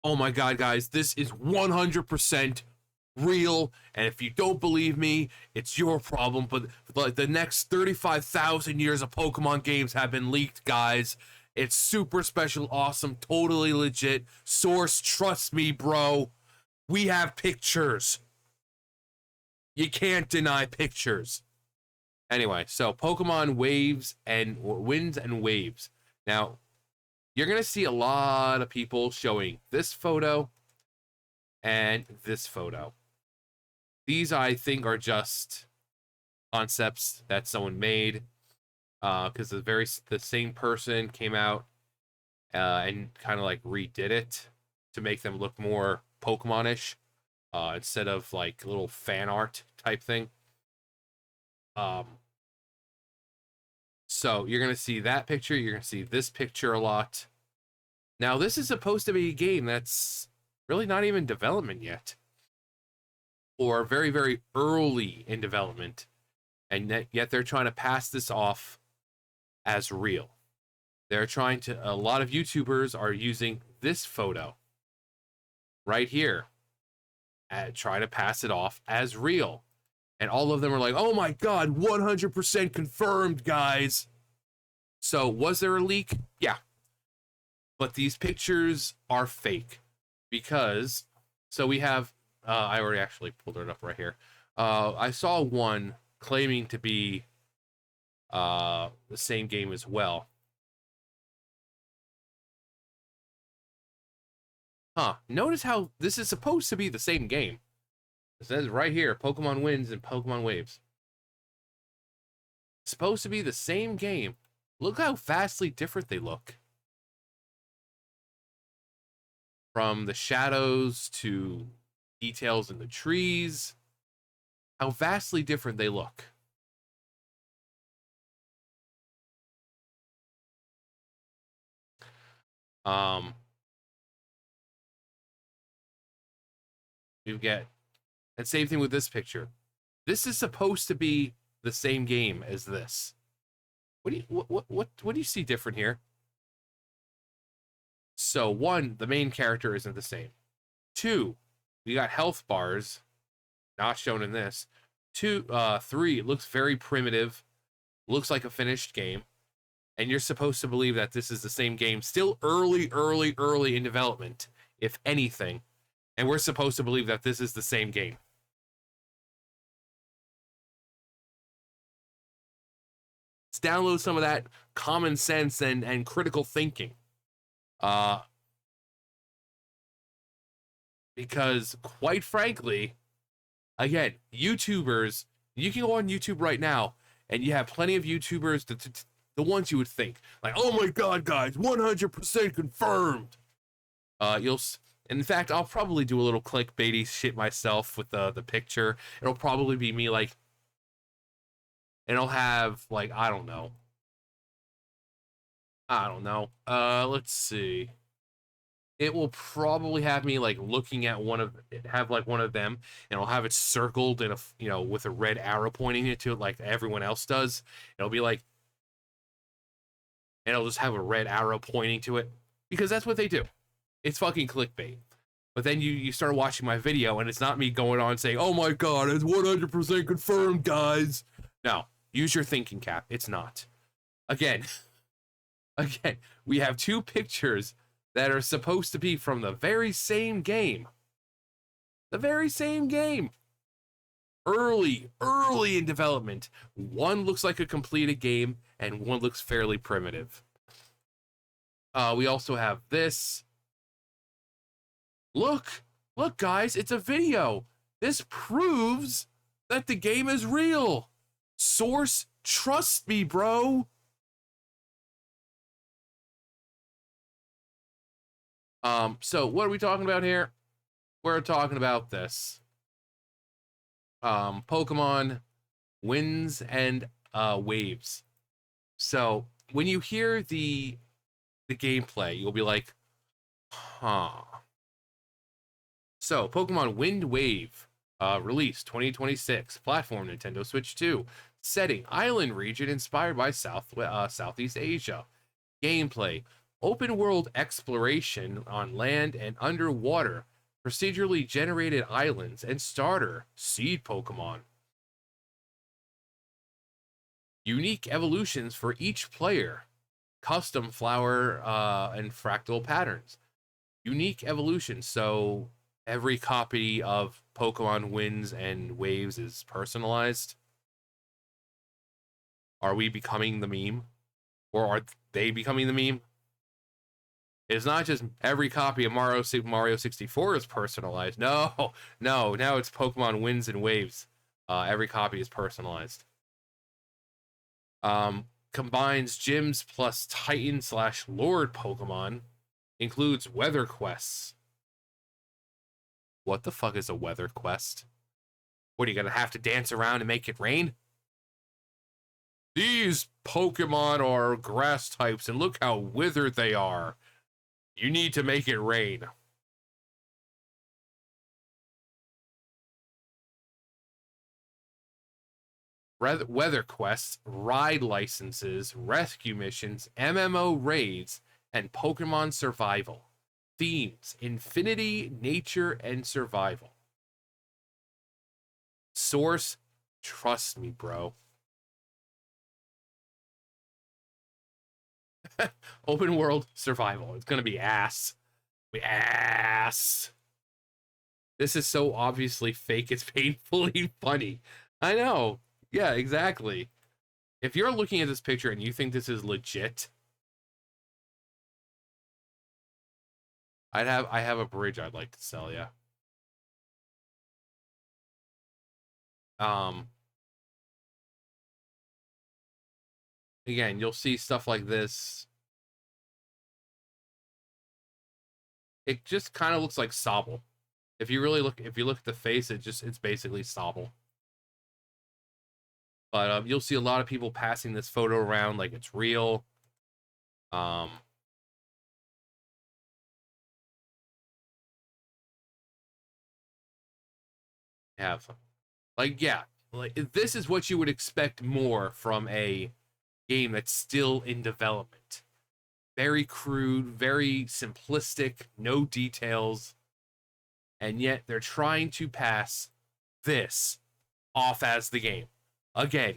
Oh my god, guys, this is 100% real, and if you don't believe me, it's your problem. But like the next 35,000 years of Pokemon games have been leaked, guys. It's super special, awesome, totally legit. Source, trust me, bro. We have pictures. You can't deny pictures. Anyway, so Pokemon Waves and Winds and Waves. Now, you're going to see a lot of people showing this photo and this photo. These, I think, are just concepts that someone made because the same person came out and kind of like redid it to make them look more Pokemon-ish instead of like little fan art type thing. So you're going to see that picture. You're going to see this picture a lot. Now, this is supposed to be a game that's really not even development yet, or very, very early in development, and yet they're trying to pass this off as real. They're trying to, a lot of YouTubers are using this photo right here and try to pass it off as real. And all of them are like, oh my God, 100% confirmed, guys. So was there a leak? Yeah. But these pictures are fake because, so we have, I already actually pulled it up right here. I saw one claiming to be the same game as well. Notice how this is supposed to be the same game. It says right here, Pokemon Winds and Pokemon Waves. It's supposed to be the same game. Look how vastly different they look. From the shadows to details in the trees. How vastly different they look. You get, and same thing with this picture. This is supposed to be the same game as this. What do you see different here? So one, the main character isn't the same. Two, we got health bars, not shown in this. Three, it looks very primitive, looks like a finished game, and you're supposed to believe that this is the same game, still early in development, if anything, and we're supposed to believe that this is the same game. Let's download some of that common sense and critical thinking. Because quite frankly, again, YouTubers, you can go on YouTube right now and you have plenty of YouTubers, the ones you would think, like, oh my God, guys, 100% confirmed. In fact, I'll probably do a little clickbaity shit myself with the picture. It'll probably be me like, and it'll have like, I don't know. Let's see. It will probably have me like looking at one of them, and I'll have it circled in a with a red arrow pointing it to it like everyone else does. It'll be like, and it'll just have a red arrow pointing to it because that's what they do. It's fucking clickbait. But then you start watching my video and it's not me going on saying, oh my God, it's 100% confirmed, guys. No, use your thinking cap. It's not. Again, we have two pictures that are supposed to be from the very same game. The very same game. Early in development. One looks like a completed game, and one looks fairly primitive. We also have this. Look, guys, it's a video. This proves that the game is real. Source, trust me, bro. So what are we talking about here? We're talking about this. Pokemon Winds and Waves. So when you hear the gameplay, you'll be like, huh. So Pokemon Wind Wave, release 2026, platform Nintendo Switch 2, setting island region inspired by Southeast Asia. Gameplay, Open world exploration on land and underwater, procedurally generated islands, and starter seed Pokemon. Unique evolutions for each player, custom flower and fractal patterns. Unique evolutions, so every copy of Pokemon Winds and Waves is personalized. Are we becoming the meme? Or are they becoming the meme? It's not just every copy of Mario 64 is personalized. No, no, now it's Pokemon Winds and Waves. Every copy is personalized. Combines gyms plus Titan / Lord Pokemon. Includes weather quests. What the fuck is a weather quest? What, are you gonna have to dance around and make it rain? These Pokemon are grass types, and look how withered they are. You need to make it rain. Weather quests, ride licenses, rescue missions, MMO raids, and Pokemon survival. Themes: infinity, nature, and survival. Source: trust me, bro. Open world survival. It's gonna be ass. Ass. This is so obviously fake, it's painfully funny. I know. Yeah, exactly. If you're looking at this picture and you think this is legit, I have a bridge I'd like to sell you. Again, you'll see stuff like this. It just kind of looks like Sobble. If you look at the face, it's basically Sobble. But you'll see a lot of people passing this photo around like it's real. Have like, yeah, like this is what you would expect more from a game that's still in development. Very crude, very simplistic, no details, and yet they're trying to pass this off as the game. Again,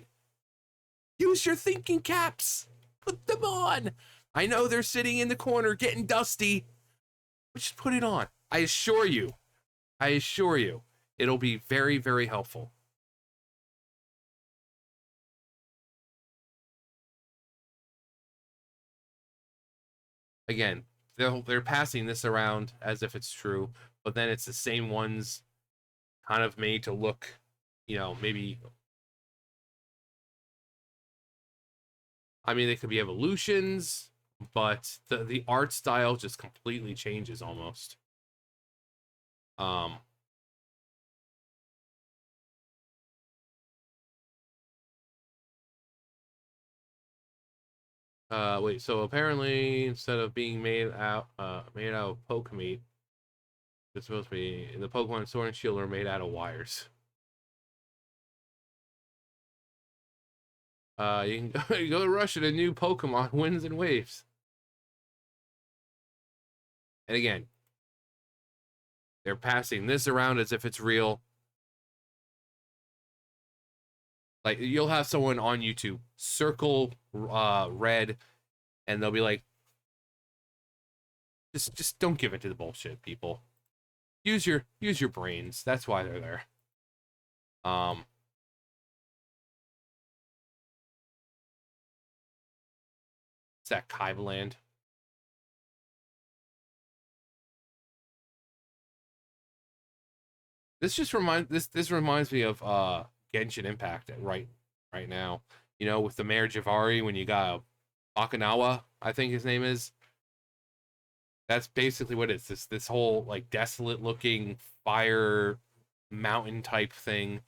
use your thinking caps. Put them on. I know they're sitting in the corner getting dusty, but just put it on. I assure you, it'll be very, very helpful. Again, they're passing this around as if it's true, but then it's the same ones kind of made to look, maybe. I mean, they could be evolutions, but the art style just completely changes almost. Wait, so apparently instead of being made out of poke meat, it's supposed to be the Pokemon Sword and Shield are made out of wires. You can go, you go to Russia to new Pokemon Winds and Waves. And again, they're passing this around as if it's real. Like, you'll have someone on YouTube circle red, and they'll be like, just don't give into the bullshit, people. Use your brains. That's why they're there. It's that Kaibaland. This reminds me of Genshin Impact right now. With the Mayor Javari, when you got Okinawa, I think his name is. That's basically what it's this whole like desolate looking fire mountain type thing,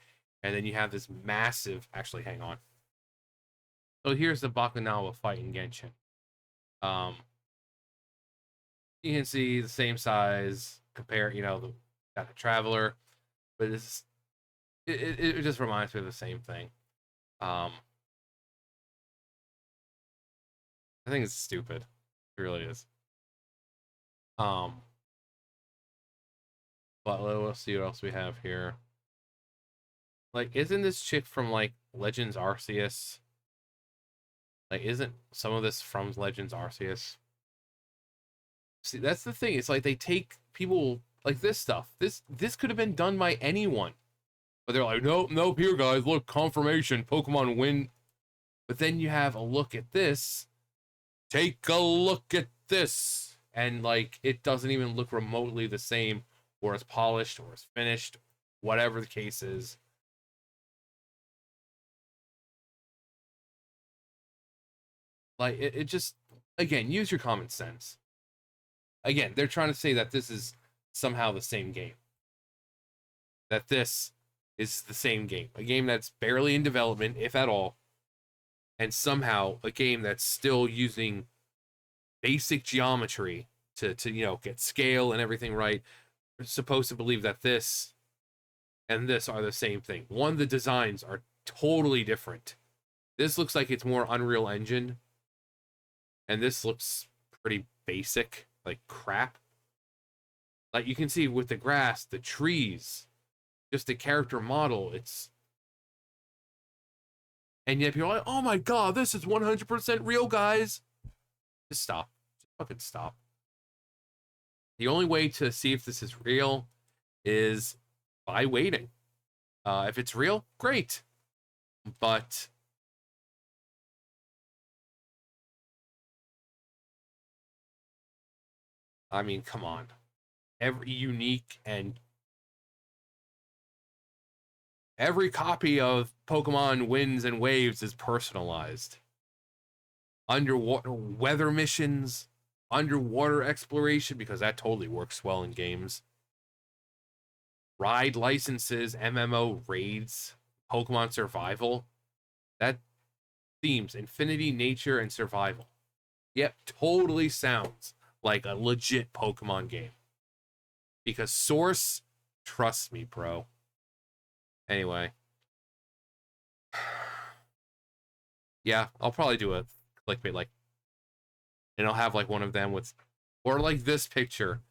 and then you have this massive. Actually, hang on. So here's the Bakanawa fight in Genshin. You can see the same size. Compare, got the Traveler, but it just reminds me of the same thing. I think it's stupid. It really is. Um, but let's see what else we have here. Like, isn't this chick from like Legends Arceus? Like, isn't some of this from Legends Arceus? See, that's the thing. It's like they take people like this stuff. This could have been done by anyone. But they're like, nope, nope, here guys, look, confirmation, Pokemon win. But then you have a look at this. Take a look at this. And like it doesn't even look remotely the same, or as polished, or as finished, whatever the case is. Like it just, again, use your common sense. Again, they're trying to say that this is somehow the same game. That this is the same game. A game that's barely in development, if at all. And somehow a game that's still using basic geometry to get scale and everything right. We're supposed to believe that this and this are the same thing. One, the designs are totally different. This looks like it's more Unreal Engine. And this looks pretty basic, like crap. Like you can see with the grass, the trees, just the character model, it's... And yet people are like, oh my god, this is 100% real, guys. Just stop. Just fucking stop. The only way to see if this is real is by waiting. If it's real, great. But I mean, come on. Every unique and every copy of Pokemon Winds and Waves is personalized. Underwater weather missions, underwater exploration, because that totally works well in games. Ride licenses, MMO raids, Pokemon survival. That themes infinity, nature, and survival. Yep, totally sounds like a legit Pokemon game. Because Source, trust me, bro. Anyway. Yeah, I'll probably do a clickbait, like, and I'll have like one of them with, or like this picture.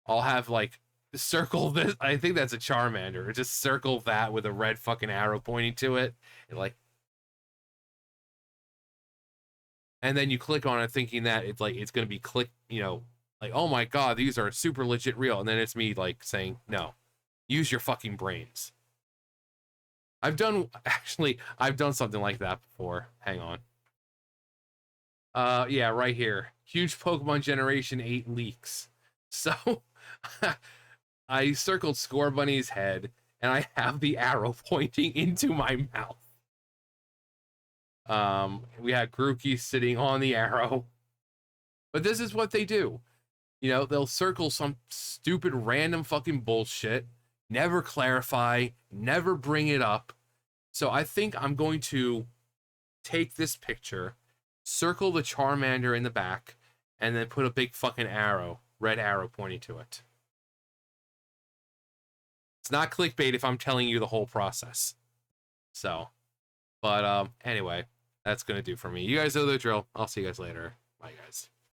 I'll have like circle this. I think that's a Charmander. Just circle that with a red fucking arrow pointing to it, and like, and then you click on it thinking that it's like it's gonna be like, oh my god, these are super legit real, and then it's me like saying, no, use your fucking brains. I've done something like that before. Hang on. Yeah, right here. Huge Pokemon Generation 8 leaks. So I circled Scorbunny's head and I have the arrow pointing into my mouth. We had Grookey sitting on the arrow. But this is what they do. They'll circle some stupid random fucking bullshit, never clarify, never bring it up. So I think I'm going to take this picture, circle the Charmander in the back, and then put a big fucking arrow, red arrow pointing to it. It's not clickbait if I'm telling you the whole process. So, but anyway, that's going to do for me. You guys know the drill. I'll see you guys later. Bye, guys.